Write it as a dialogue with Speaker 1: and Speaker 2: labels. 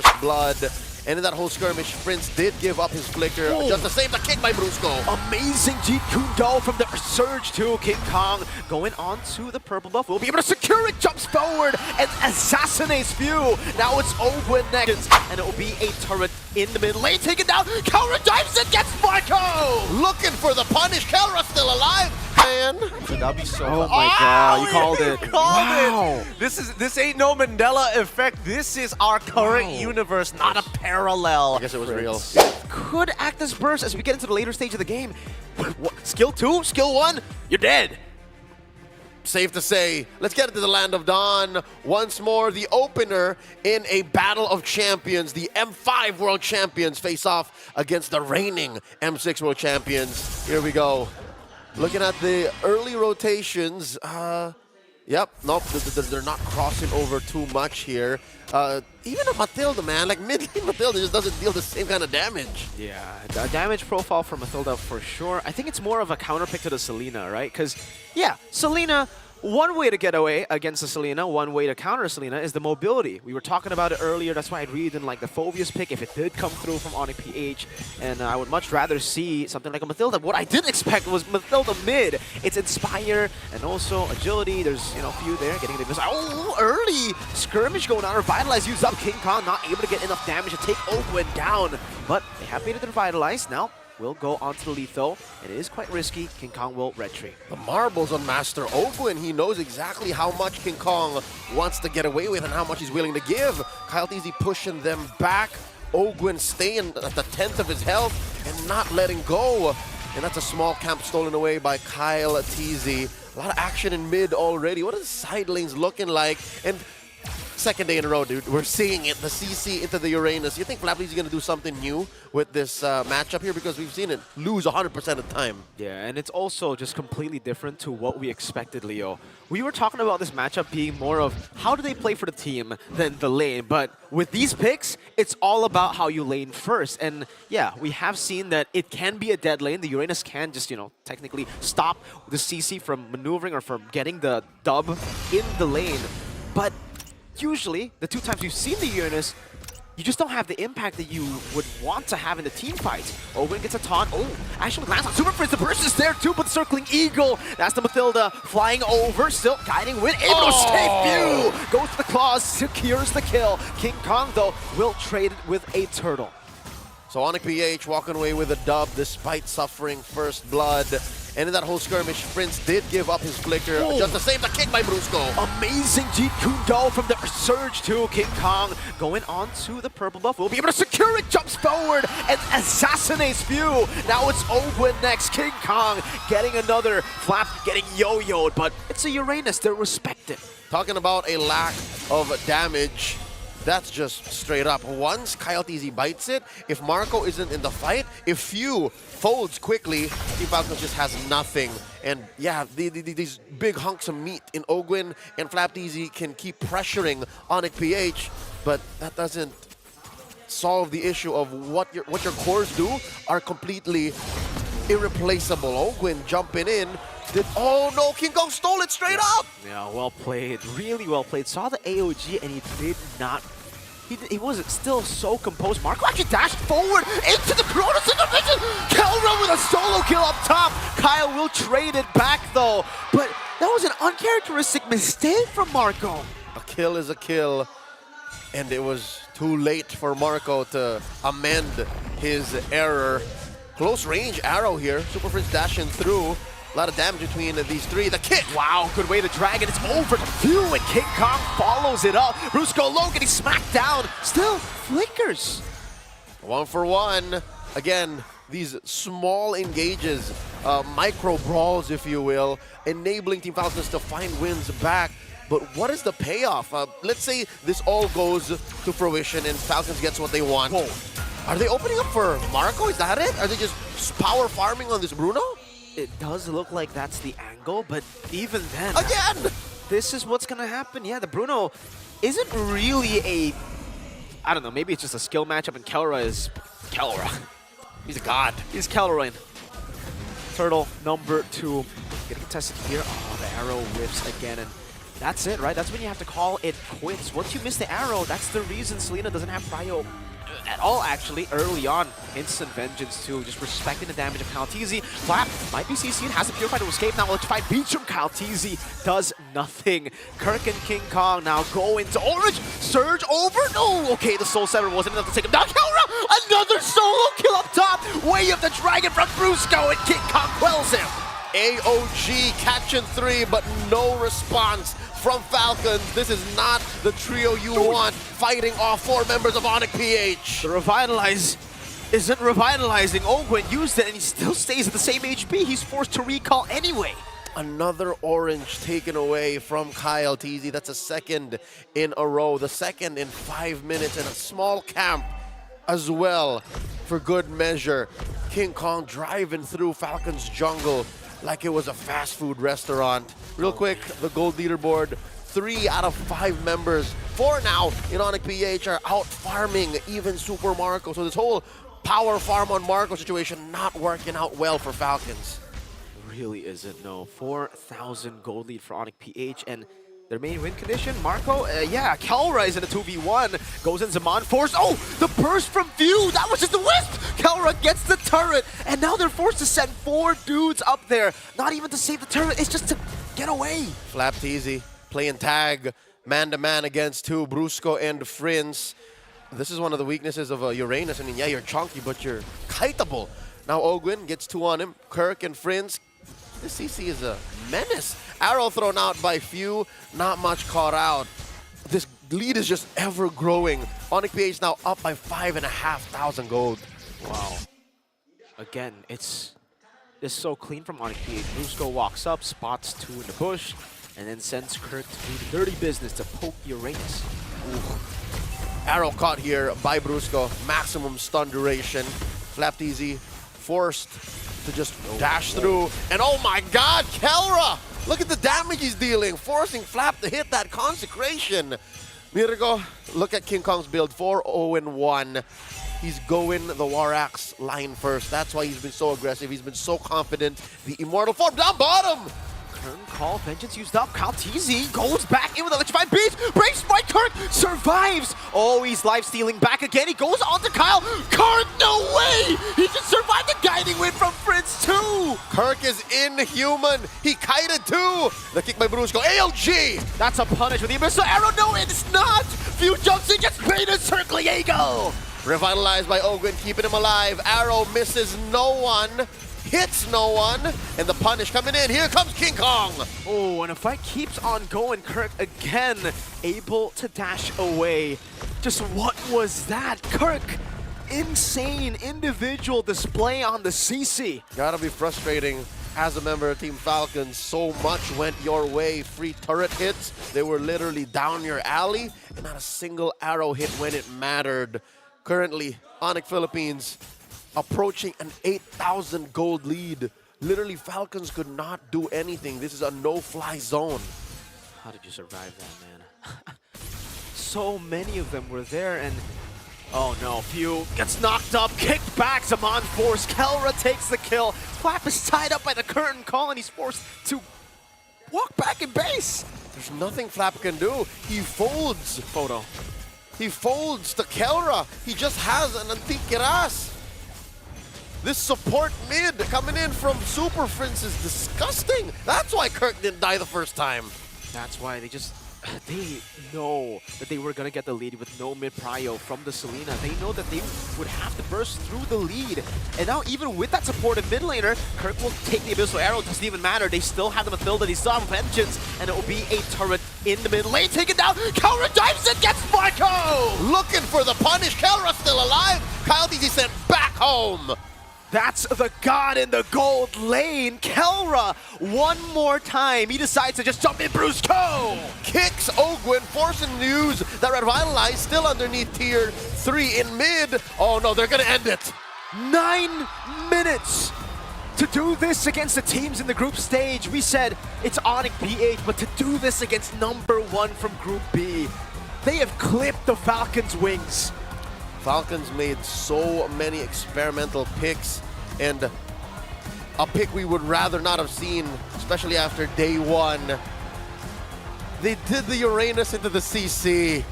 Speaker 1: First blood. And in that whole skirmish, Prince did give up his flicker just to save the kick by Brusco.
Speaker 2: Amazing Jeet Kune Do from the surge to King Kong. Going on to the purple buff. Will be able to secure it. Jumps forward and assassinates Few. Now it's Ogwin next. And it will be a turret in the mid lane. Taken down. Kalra dives and gets Marco.
Speaker 1: Looking for the punish. Kalra still alive. Man.
Speaker 2: That'd be so
Speaker 3: Oh my god, you called
Speaker 2: it.
Speaker 3: it.
Speaker 2: Wow.
Speaker 3: This ain't no Mandela effect. This is our current universe, not a parallel.
Speaker 1: I guess it was real.
Speaker 2: Could act as burst as we get into the later stage of the game. Skill 2, skill 1, you're dead.
Speaker 1: Safe to say, let's get into the Land of Dawn. Once more, the opener in a battle of champions. The M5 World Champions face off against the reigning M6 World Champions. Here we go. Looking at the early rotations, yep, nope, they're not crossing over too much here. Even a Matilda, man, like mid-lane Matilda just doesn't deal the same kind of damage.
Speaker 2: Yeah, the damage profile for Matilda for sure. I think it's more of a counter pick to the Selena, right? Because, yeah, Selena, one way to get away against the Selena, one way to counter Selena is the mobility. We were talking about it earlier. That's why I really didn't like the Phobius pick if it did come through from Onic PH. And I would much rather see something like a Matilda. What I didn't expect was Matilda mid. It's Inspire and also Agility. There's, you know, a few there getting the miss. Oh, early skirmish going on. Revitalize used up. King Kong not able to get enough damage to take Ogwin down. But they have made it to Revitalize. Now will go onto the lethal, and it is quite risky. King Kong will retreat.
Speaker 1: The marbles on Master Ogwin. He knows exactly how much King Kong wants to get away with and how much he's willing to give. Kyle Teasy pushing them back. Ogwin staying at the 10th of his health and not letting go. And that's a small camp stolen away by Kyle Teasy. A lot of action in mid already. What are the side lanes looking like? And second day in a row, dude. We're seeing it. The CC into the Uranus. You think Flappy's going to do something new with this matchup here? Because we've seen it lose 100% of the time.
Speaker 2: Yeah, and it's also just completely different to what we expected, Leo. We were talking about this matchup being more of how do they play for the team than the lane. But with these picks, it's all about how you lane first. And yeah, we have seen that it can be a dead lane. The Uranus can just, you know, technically stop the CC from maneuvering or from getting the dub in the lane. But usually, the two times you've seen the Uranus, you just don't have the impact that you would want to have in the team fights. Ogwin gets a taunt. Oh, actually lands on Super Prince. The burst is there too, but circling Eagle. That's the Matilda flying over, still guiding win. Able to stay Few. Goes to the claws, secures the kill. King Kong, though, will trade it with a turtle.
Speaker 1: So Onic PH walking away with a dub despite suffering first blood. And in that whole skirmish, Prince did give up his flicker just to save the kick by Brusco.
Speaker 2: Amazing Jeet Kune Do from the surge to King Kong. Going on to the purple buff. Will be able to secure it. Jumps forward and assassinates Few. Now it's Ogwin next. King Kong getting another flap, getting yo-yoed. But it's a Uranus. They're respected.
Speaker 1: Talking about a lack of damage. That's just straight up. Once Kyle Teasy bites it, if Marco isn't in the fight, if Few folds quickly, Team Falcons just has nothing. And yeah, these big hunks of meat in Ogwin and Flap Teasy can keep pressuring Onic PH, but that doesn't solve the issue of what your cores do are completely irreplaceable. Ogwin jumping in. Oh no, King Kong stole it straight up!
Speaker 2: Yeah, well played. Really well played. Saw the AOG and he did not. He was still so composed. Marco actually dashed forward into the Cronus intervention. Kelra with a solo kill up top. Kyle will trade it back though. But that was an uncharacteristic mistake from Marco.
Speaker 1: A kill is a kill. And it was too late for Marco to amend his error. Close range arrow here. Super Prince dashing through. A lot of damage between these three. The kick!
Speaker 2: Wow, good way to drag it. It's over to Few, and King Kong follows it up. Brusco low getting smacked down. Still flickers.
Speaker 1: 1 for 1. Again, these small engages, micro brawls, if you will, enabling Team Falcons to find wins back. But what is the payoff? Let's say this all goes to fruition and Falcons gets what they want.
Speaker 2: Whoa.
Speaker 1: Are they opening up for Marco? Is that it? Are they just power farming on this Bruno?
Speaker 2: It does look like that's the angle, but even then,
Speaker 1: again,
Speaker 2: this is what's gonna happen. Yeah, the Bruno isn't really a, I don't know, maybe it's just a skill matchup and Kelra is Kelra.
Speaker 1: He's a god.
Speaker 2: He's Kelroin. Turtle number 2. Getting contested here. Oh, the arrow whips again, and That's it, right? That's when you have to call it quits. Once you miss the arrow, that's the reason Selena doesn't have prio at all, actually, early on. Instant vengeance, too, just respecting the damage of Kaltizi. Flap might be CC'd, has a Purifier to escape now. Electrified beats from Kaltizi, does nothing. Kirk and King Kong now go into orange. Surge over, no! Okay, the Soul Sever wasn't enough to take him down. Kelra, another solo kill up top. Way of the Dragon from Brusco, and King Kong quells him.
Speaker 1: AOG catching 3, but no response from Falcons. This is not the trio you want fighting off 4 members of Onic PH.
Speaker 2: The Revitalize isn't revitalizing. Ogwen used it and he still stays at the same HP. He's forced to recall anyway.
Speaker 1: Another orange taken away from Kyle TZ. That's a second in a row. The second in 5 minutes, and a small camp as well for good measure. King Kong driving through Falcons jungle like it was a fast food restaurant. Real quick, the gold leaderboard, 3 out of 5 members, 4 now in Onic PH are out farming even Super Marco. So this whole power farm on Marco situation not working out well for Falcons.
Speaker 2: Really isn't, no. 4,000 gold lead for Onic PH, and their main win condition, Marco, yeah, Kelra is in a 2v1, goes in Zaman, force, oh, the burst from View, that was just a wisp! Kelra gets the turret, and now they're forced to send 4 dudes up there, not even to save the turret, it's just to get away.
Speaker 1: Flap Teasy playing tag, man-to-man against 2, Brusco and Frinz. This is one of the weaknesses of Uranus. I mean, yeah, you're chunky, but you're kiteable. Now Ogwen gets 2 on him, Kirk and Frinz. This CC is a menace. Arrow thrown out by Few, not much caught out. This lead is just ever growing. Onic PH now up by 5,500 gold.
Speaker 2: Wow. Again, it's so clean from Onic PH. Brusco walks up, spots 2 in the bush, and then sends Kirk to do the dirty business to poke Uranus.
Speaker 1: Ooh. Arrow caught here by Brusco. Maximum stun duration. Flap Easy forced to just dash through. And oh my god, Kelra! Look at the damage he's dealing, forcing Flap to hit that consecration. Mirgo, look at King Kong's build, 4-0-1. He's going the War Axe line first. That's why he's been so aggressive. He's been so confident. The immortal form down bottom.
Speaker 2: Kern call, vengeance used up. Kaltizi goes back in with electrified beast. Brave Sprite Kirk survives. Oh, he's life stealing back again. He goes on to Kyle. Kirk, no way! He just survived the guiding win from Fritz too.
Speaker 1: Kirk is inhuman. He kited too. The kick by Brusco. AOG.
Speaker 2: That's a punish with the Abyssal Arrow. No, it's not. Few jumps in, gets paid a Circliego.
Speaker 1: Revitalized by Ogwen, keeping him alive. Arrow misses no one. Hits no one, and the punish coming in. Here comes King Kong.
Speaker 2: Oh, and the fight keeps on going. Kirk again able to dash away. Just what was that? Kirk, insane individual display on the CC.
Speaker 1: Gotta be frustrating as a member of Team Falcons. So much went your way. Free turret hits. They were literally down your alley, and not a single arrow hit when it mattered. Currently, Onic Philippines approaching an 8,000 gold lead. Literally, Falcons could not do anything. This is a no-fly zone.
Speaker 2: How did you survive that, man? So many of them were there, and oh no, Few gets knocked up, kicked back, Zaman force, Kelra takes the kill. Flap is tied up by the curtain call, and he's forced to walk back in base.
Speaker 1: There's nothing Flap can do. He folds.
Speaker 2: Photo.
Speaker 1: He folds to Kelra. He just has an Antiquiras. This support mid coming in from Super Frinz is disgusting. That's why Kirk didn't die the first time.
Speaker 2: That's why they know that they were going to get the lead with no mid-prio from the Selena. They know that they would have to burst through the lead. And now even with that supportive mid laner, Kirk will take the Abyssal Arrow. It doesn't even matter. They still have the Mathilda. They still have Vengeance. And it will be a turret in the mid lane. Take it down. Kelra dives and gets Marco!
Speaker 1: Looking for the punish. Kelra still alive. Kyle DZ sent back home.
Speaker 2: That's the god in the gold lane. Kelra, one more time. He decides to just jump in Brusco.
Speaker 1: Kicks Ogwen, forcing news that Revitalize still underneath tier 3 in mid. Oh no, they're gonna end it.
Speaker 2: 9 minutes to do this against the teams in the group stage. We said it's Onic PH, but to do this against #1 from Group B, they have clipped the Falcons' wings.
Speaker 1: Falcons made so many experimental picks, and a pick we would rather not have seen, especially after day 1. They did the Uranus into the CC.